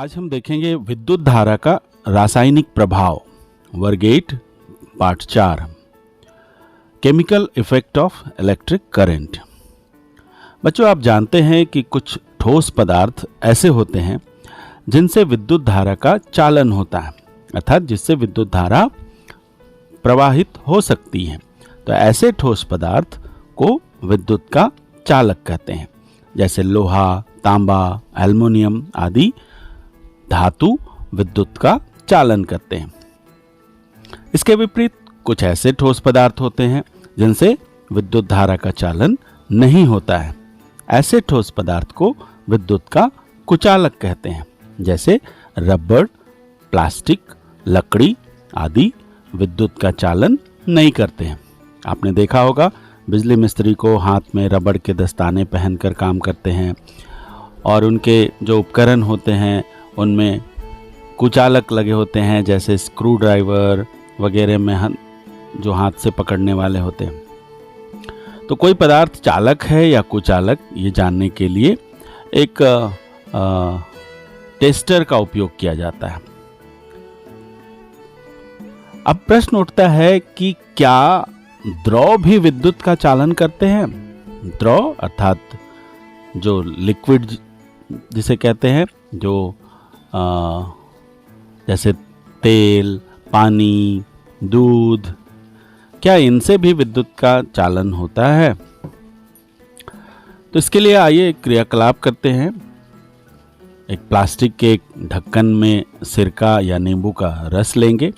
आज हम देखेंगे विद्युत धारा का रासायनिक प्रभाव, वर्ग 8 part 4, chemical effect of electric current. बच्चों, आप जानते हैं कि कुछ ठोस पदार्थ ऐसे होते हैं जिनसे विद्युत धारा का चालन होता है, अर्थात जिससे विद्युत धारा प्रवाहित हो सकती है। तो ऐसे ठोस पदार्थ को विद्युत का चालक कहते हैं, जैसे लोहा, तांबा, एल्युमिनियम आदि धातु विद्युत का चालन करते हैं। इसके विपरीत कुछ ऐसे ठोस पदार्थ होते हैं जिनसे विद्युत धारा का चालन नहीं होता है। ऐसे ठोस पदार्थ को विद्युत का कुचालक कहते हैं, जैसे रबड़, प्लास्टिक, लकड़ी आदि विद्युत का चालन नहीं करते हैं। आपने देखा होगा बिजली मिस्त्री को हाथ में रबड़ के दस्ताने पहनकर काम करते हैं और उनके जो उपकरण होते हैं उनमें कुचालक लगे होते हैं, जैसे स्क्रू ड्राइवर वगैरह में जो हाथ से पकड़ने वाले होते हैं। तो कोई पदार्थ चालक है या कुचालक, ये जानने के लिए एक टेस्टर का उपयोग किया जाता है। अब प्रश्न उठता है कि क्या द्रव भी विद्युत का चालन करते हैं? द्रव अर्थात जो लिक्विड जिसे कहते हैं, जो जैसे तेल, पानी, दूध, क्या इनसे भी विद्युत का चालन होता है? तो इसके लिए आइए एक क्रियाकलाप करते हैं। एक प्लास्टिक के एक ढक्कन में सिरका या नींबू का रस लेंगे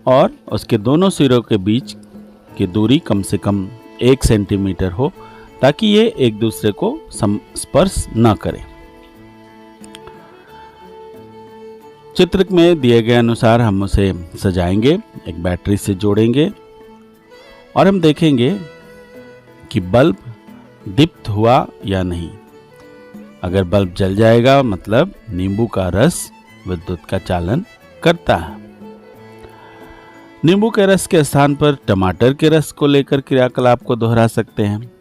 और उसके दोनों सिरों के बीच की दूरी कम से कम 1 सेंटीमीटर हो, ताकि ये एक दूसरे को स्पर्श न करें। चित्र में दिए गए अनुसार हम उसे सजाएंगे, एक बैटरी से जोड़ेंगे और हम देखेंगे कि बल्ब दीप्त हुआ या नहीं। अगर बल्ब जल जाएगा मतलब नींबू का रस विद्युत का चालन करता है। नींबू के रस के स्थान पर टमाटर के रस को लेकर क्रियाकलाप को दोहरा सकते हैं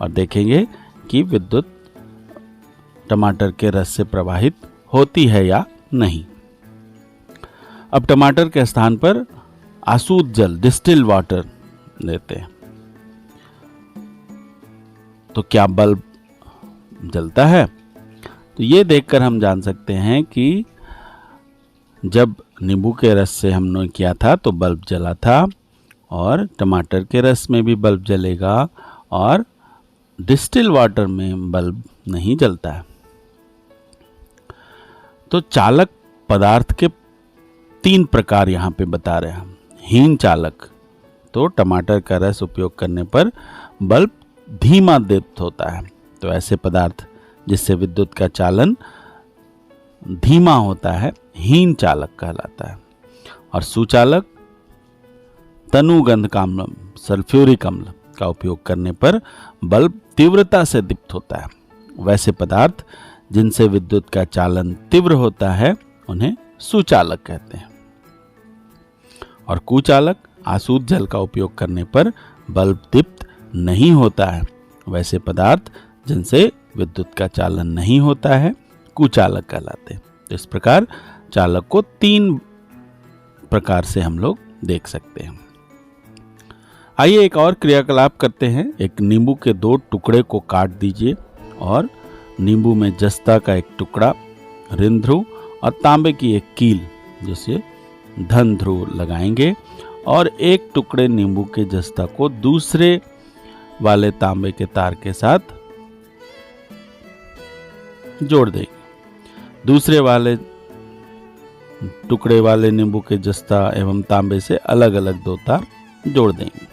और देखेंगे कि विद्युत टमाटर के रस से प्रवाहित होती है या नहीं। अब टमाटर के स्थान पर आसूत जल, डिस्टिल वाटर लेते हैं, तो क्या बल्ब जलता है? तो ये देखकर हम जान सकते हैं कि जब नींबू के रस से हमने किया था तो बल्ब जला था, और टमाटर के रस में भी बल्ब जलेगा, और डिस्टिल वाटर में बल्ब नहीं जलता है। तो चालक पदार्थ के 3 प्रकार यहाँ पे बता रहे हैं हम। हीन चालक, तो टमाटर का रस उपयोग करने पर बल्ब धीमा दीप्त होता है, तो ऐसे पदार्थ जिससे विद्युत का चालन धीमा होता है हीन चालक कहलाता है। और सुचालक, तनुगंध अम्ल, सल्फ्यूरिक अम्ल का उपयोग करने पर बल्ब तीव्रता से दीप्त होता है। वैसे पदार्थ जिनसे विद्युत का चालन तीव्र होता है उन्हें सुचालक कहते हैं। और कुचालक, आसूत जल का उपयोग करने पर बल्ब दीप्त नहीं होता है। वैसे पदार्थ जिनसे विद्युत का चालन नहीं होता है कुचालक कहलाते हैं। इस प्रकार चालक को 3 प्रकार से हम लोग देख सकते हैं। आइए एक और क्रियाकलाप करते हैं। एक नींबू के 2 टुकड़े को काट दीजिए और नींबू में जस्ता का एक टुकड़ा, ऋण ध्रुव और तांबे की एक कील जिसे धन ध्रुव लगाएंगे, और एक टुकड़े नींबू के जस्ता को दूसरे वाले तांबे के तार के साथ जोड़ देंगे। दूसरे वाले टुकड़े वाले नींबू के जस्ता एवं तांबे से अलग अलग 2 तार जोड़ देंगे।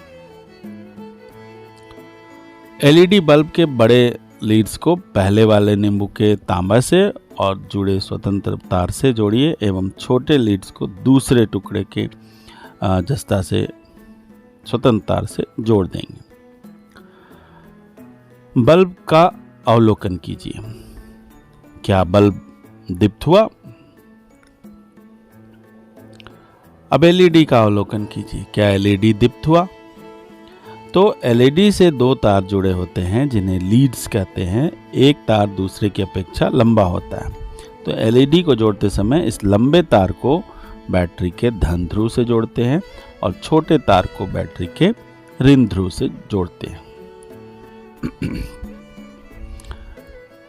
एलईडी बल्ब के बड़े लीड्स को पहले वाले नींबू के तांबा से और जुड़े स्वतंत्र तार से जोड़िए एवं छोटे लीड्स को दूसरे टुकड़े के जस्ता से स्वतंत्र तार से जोड़ देंगे। बल्ब का अवलोकन कीजिए। क्या बल्ब दीप्त हुआ? अब एलईडी का अवलोकन कीजिए। क्या एलईडी दीप्त हुआ? तो एलईडी से 2 तार जुड़े होते हैं जिन्हें लीड्स कहते हैं। एक तार दूसरे की अपेक्षा लंबा होता है, तो एलईडी को जोड़ते समय इस लंबे तार को बैटरी के धन ध्रुव से जोड़ते हैं और छोटे तार को बैटरी के ऋण ध्रुव से जोड़ते हैं।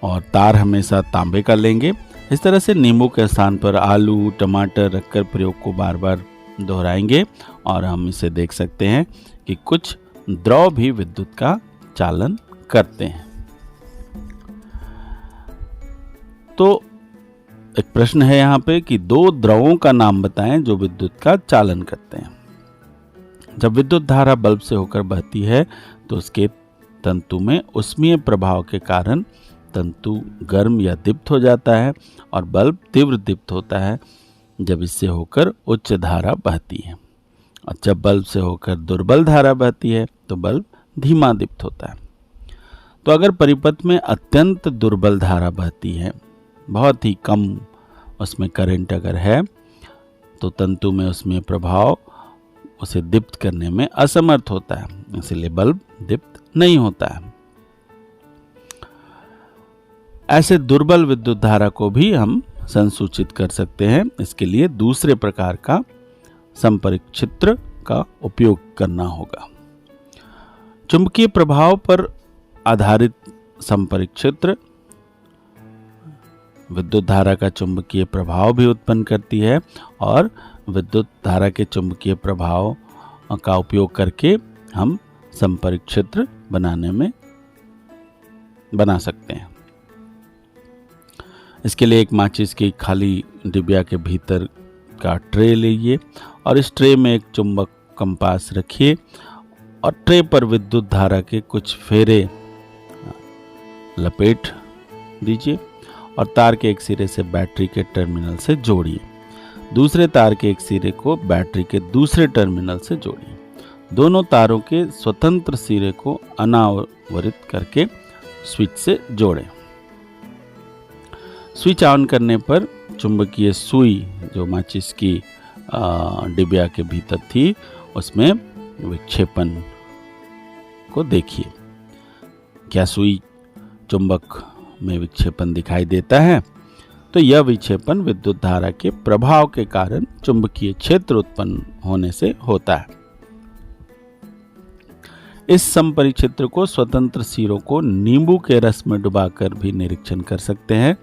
और तार हमेशा तांबे का लेंगे। इस तरह से नींबू के स्थान पर आलू, टमाटर रखकर प्रयोग को बार बार दोहराएंगे और हम इसे देख सकते हैं कि कुछ द्रव भी विद्युत का चालन करते हैं। तो एक प्रश्न है यहाँ पे कि दो द्रवों का नाम बताएं जो विद्युत का चालन करते हैं। जब विद्युत धारा बल्ब से होकर बहती है तो उसके तंतु में ऊष्मीय प्रभाव के कारण तंतु गर्म या दीप्त हो जाता है और बल्ब तीव्र दीप्त होता है जब इससे होकर उच्च धारा बहती है, और जब बल्ब से होकर दुर्बल धारा बहती है तो बल्ब धीमा दीप्त होता है। तो अगर परिपथ में अत्यंत दुर्बल धारा बहती है, बहुत ही कम उसमें करंट अगर है, तो तंतु में उसमें प्रभाव उसे दीप्त करने में असमर्थ होता है, इसलिए बल्ब दीप्त नहीं होता है। ऐसे दुर्बल विद्युत धारा को भी हम संसूचित कर सकते हैं। इसके लिए दूसरे प्रकार का संपरिक्षित्र का उपयोग करना होगा। चुंबकीय प्रभाव पर आधारित संपरिक्षित्र विद्युत धारा का चुंबकीय प्रभाव भी उत्पन्न करती है और विद्युत धारा के चुंबकीय प्रभाव का उपयोग करके हम संपरिक्षित्र बना सकते हैं। इसके लिए एक माचिस की खाली डिबिया के भीतर का ट्रे लीजिए और इस ट्रे में एक चुंबक कंपास रखिए और ट्रे पर विद्युत धारा के कुछ फेरे लपेट दीजिए और तार के एक सिरे से बैटरी के टर्मिनल से जोड़िए। दूसरे तार के एक सिरे को बैटरी के दूसरे टर्मिनल से जोड़िए। दोनों तारों के स्वतंत्र सिरे को अनावृत करके स्विच से जोड़ें। स्विच ऑन करने पर चुंबकीय सुई जो माचिस की डिबिया के भीतर थी उसमें विक्षेपन को देखिए। क्या सुई चुंबक में विक्षेपन दिखाई देता है? तो यह विक्षेपन विद्युत धारा के प्रभाव के कारण चुंबकीय क्षेत्र उत्पन्न होने से होता है। इस संपरिक्षित्र को स्वतंत्र सिरों को नींबू के रस में डुबाकर भी निरीक्षण कर सकते हैं।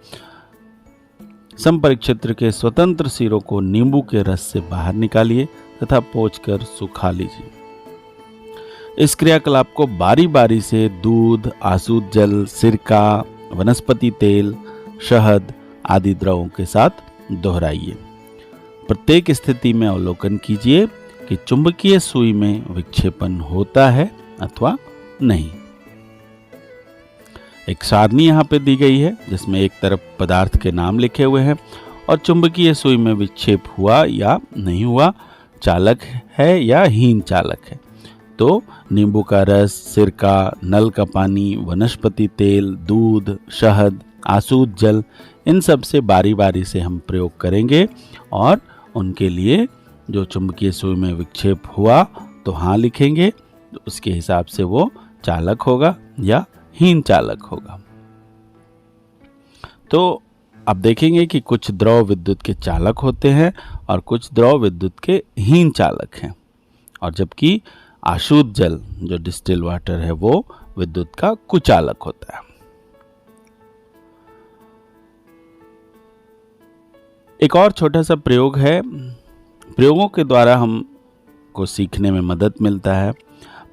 संपरिक्षित्र के स्वतंत्र सिरों को नींबू के रस से बाहर निकालिए तथा पोंछकर सुखा लीजिए। इस क्रियाकलाप को बारी बारी से दूध, आसुत जल, सिरका, वनस्पति तेल, शहद आदि द्रवों के साथ दोहराइए। प्रत्येक स्थिति में अवलोकन कीजिए कि चुंबकीय सुई में विक्षेपन होता है अथवा नहीं। एक सारणी यहाँ पे दी गई है जिसमें एक तरफ पदार्थ के नाम लिखे हुए हैं और चुंबकीय सुई में विक्षेप हुआ या नहीं हुआ, चालक है या हीन चालक है। तो नींबू का रस, सिरका, नल का पानी, वनस्पति तेल, दूध, शहद, आसुत जल, इन सब से बारी बारी से हम प्रयोग करेंगे और उनके लिए जो चुंबकीय सुई में विक्षेप हुआ तो हाँ लिखेंगे, तो उसके हिसाब से वो चालक होगा या हीन चालक होगा। तो अब देखेंगे कि कुछ द्रव विद्युत के चालक होते हैं और कुछ द्रव विद्युत के हीन चालक हैं, और जबकि आशुद्ध जल जो डिस्टिल वाटर है वो विद्युत का कुचालक होता है। एक और छोटा सा प्रयोग है, प्रयोगों के द्वारा हमको सीखने में मदद मिलता है।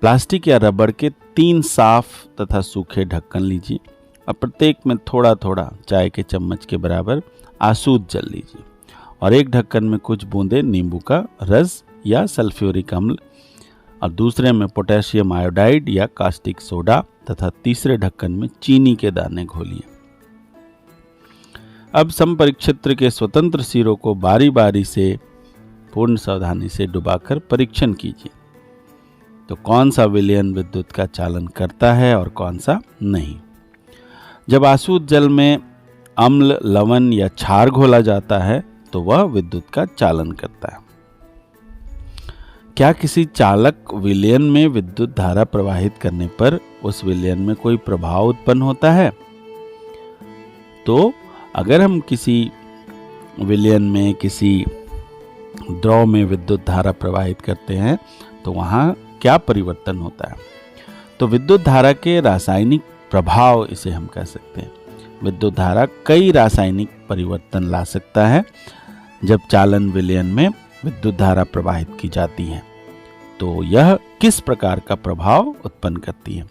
प्लास्टिक या रबड़ के 3 साफ तथा सूखे ढक्कन लीजिए और प्रत्येक में थोड़ा थोड़ा चाय के चम्मच के बराबर आसुत जल लीजिए और एक ढक्कन में कुछ बूंदे नींबू का रस या सल्फ्यूरिक अम्ल और दूसरे में पोटेशियम आयोडाइड या कास्टिक सोडा तथा तीसरे ढक्कन में चीनी के दाने घोलिए। अब संपरिक्षित्र के स्वतंत्र सिरों को बारी बारी से पूर्ण सावधानी से डुबाकर परीक्षण कीजिए। तो कौन सा विलयन विद्युत का चालन करता है और कौन सा नहीं। जब आसुत जल में अम्ल, लवण या क्षार घोला जाता है तो वह विद्युत का चालन करता है। क्या किसी चालक विलयन में विद्युत धारा प्रवाहित करने पर उस विलयन में कोई प्रभाव उत्पन्न होता है? तो अगर हम किसी विलयन में, किसी द्रव में विद्युत धारा प्रवाहित करते हैं तो वहाँ क्या परिवर्तन होता है? तो विद्युत धारा के रासायनिक प्रभाव इसे हम कह सकते हैं। विद्युत धारा कई रासायनिक परिवर्तन ला सकता है जब चालन विलयन में विद्युत धारा प्रवाहित की जाती है। तो यह किस प्रकार का प्रभाव उत्पन्न करती है?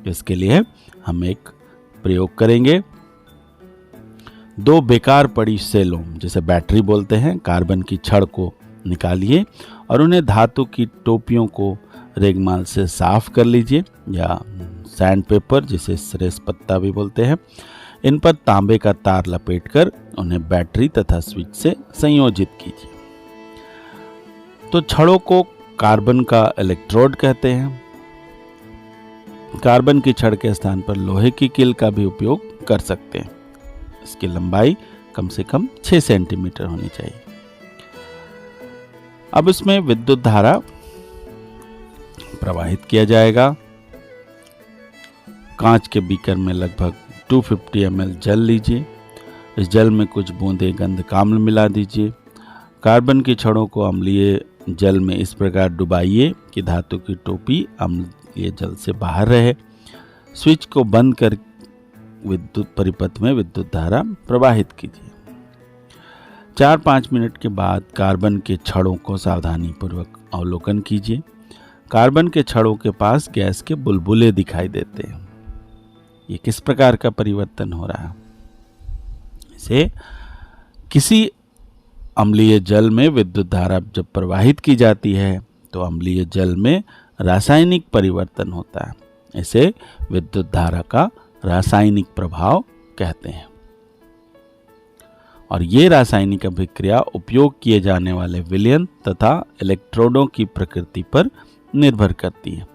इसके लिए हम एक प्रयोग करेंगे। दो बेकार पड़ी सेलों, जैसे बैटरी बोलते हैं, कार्बन की छड़ को निकालिए और उन्हें धातु की टोपियों को रेगमाल से साफ कर लीजिए, या सैंड पेपर जिसे सरेस पत्ता भी बोलते हैं। इन पर तांबे का तार लपेटकर उन्हें बैटरी तथा स्विच से संयोजित कीजिए। तो छड़ों को कार्बन का इलेक्ट्रोड कहते हैं। कार्बन की छड़ के स्थान पर लोहे की कील का भी उपयोग कर सकते हैं। इसकी लंबाई कम से कम 6 सेंटीमीटर होनी चाहिए। अब इसमें विद्युत धारा प्रवाहित किया जाएगा। कांच के बीकर में लगभग 250 ml जल लीजिए। इस जल में कुछ बूंदे गंधकाम्ल मिला दीजिए। कार्बन की छड़ों को अम्लीय जल में इस प्रकार डुबाइए कि धातु की टोपी अम्लीय जल से बाहर रहे। स्विच को बंद कर विद्युत परिपथ में विद्युत धारा प्रवाहित कीजिए। 4-5 मिनट के बाद कार्बन के छड़ों को सावधानीपूर्वक अवलोकन कीजिए। कार्बन के छड़ों के पास गैस के बुलबुले दिखाई देते हैं। ये किस प्रकार का परिवर्तन हो रहा है? इसे किसी अम्लीय जल में विद्युत धारा जब प्रवाहित की जाती है तो अम्लीय जल में रासायनिक परिवर्तन होता है। इसे विद्युत धारा का रासायनिक प्रभाव कहते हैं। और ये रासायनिक अभिक्रिया उपयोग किए जाने वाले विलयन तथा इलेक्ट्रोडों की प्रकृति पर निर्भर करती है।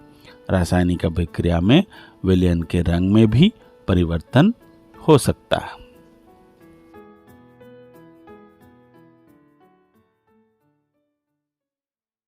रासायनिक अभिक्रिया में विलयन के रंग में भी परिवर्तन हो सकता है।